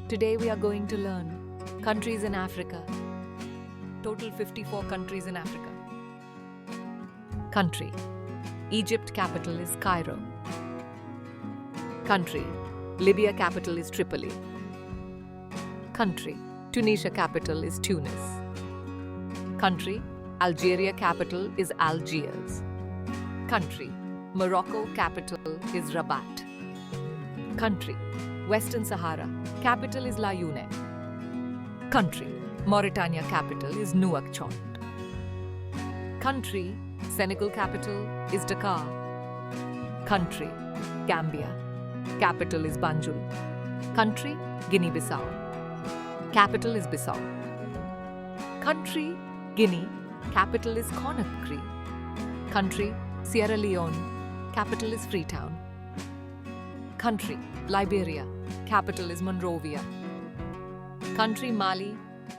Today we are going to learn countries in Africa. Total 54 countries in Africa. Country. Egypt capital is Cairo. Country. Libya capital is Tripoli. Country. Tunisia capital is Tunis. Country. Algeria capital is Algiers. Country. Morocco capital is Rabat. Country. Western Sahara capital is Layune. Country. Mauritania capital is Nouakchott. Country. Senegal capital is Dakar. Country. Gambia capital is Banjul. Country. Guinea-Bissau capital is Bissau. Country. Guinea capital is Conakry. Country. Sierra Leone capital is Freetown. Country. Liberia capital is Monrovia. Country. Mali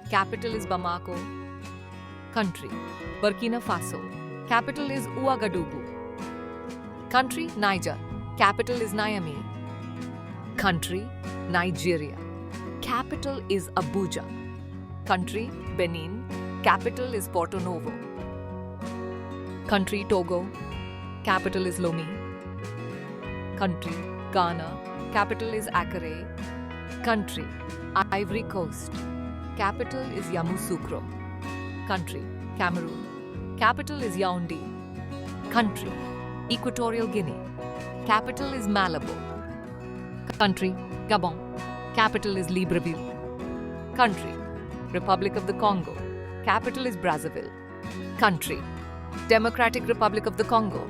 capital is Bamako. Country. Burkina Faso capital is Ouagadougou. Country. Niger capital is Niamey. Country. Nigeria capital is Abuja. Country. Benin capital is Porto Novo. Country. Togo capital is Lomé. Country. Ghana capital is Accra. Country. Ivory Coast capital is Yamoussoukro. Country. Cameroon capital is Yaoundé. Country. Equatorial Guinea capital is Malabo. Country. Gabon capital is Libreville. Country. Republic of the Congo capital is Brazzaville. Country. Democratic Republic of the Congo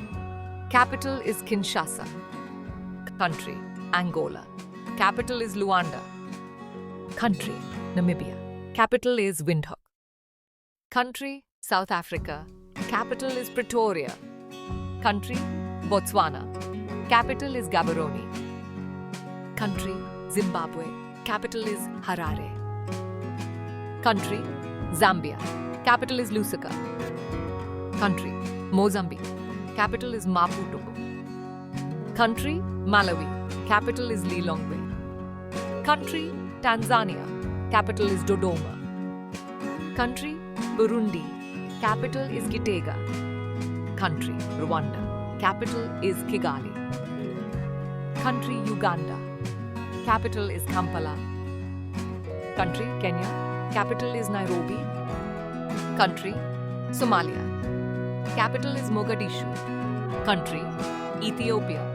capital is Kinshasa. Country. Angola capital is Luanda. Country. Namibia capital is Windhoek. Country. South Africa capital is Pretoria. Country. Botswana capital is Gaborone. Country. Zimbabwe capital is Harare. Country. Zambia capital is Lusaka. Country. Mozambique capital is Maputo. Country. Malawi capital is Lilongwe. Country. Tanzania capital is Dodoma. Country. Burundi capital is Gitega. Country. Rwanda capital is Kigali. Country. Uganda capital is Kampala. Country. Kenya capital is Nairobi. Country. Somalia capital is Mogadishu. Country. Ethiopia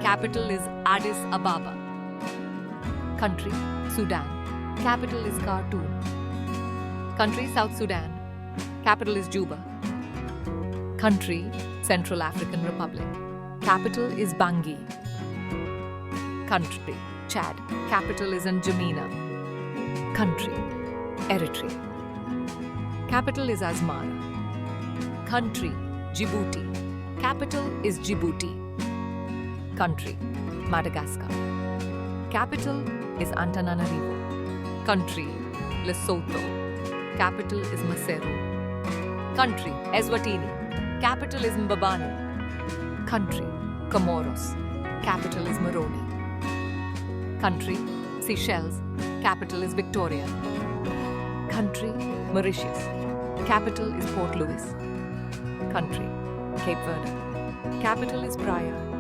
capital is Addis Ababa. Country. Sudan capital is Khartoum. Country. South Sudan capital is Juba. Country. Central African Republic capital is Bangui. Country. Chad capital is N'Djamena. Country. Eritrea capital is Asmara. Country. Djibouti capital is Djibouti. Country. Madagascar capital is Antananarivo. Country. Lesotho capital is Maseru. Country. Eswatini capital is Mbabane. Country. Comoros capital is Moroni. Country. Seychelles capital is Victoria. Country. Mauritius capital is Port Louis. Country. Cape Verde capital is Praia.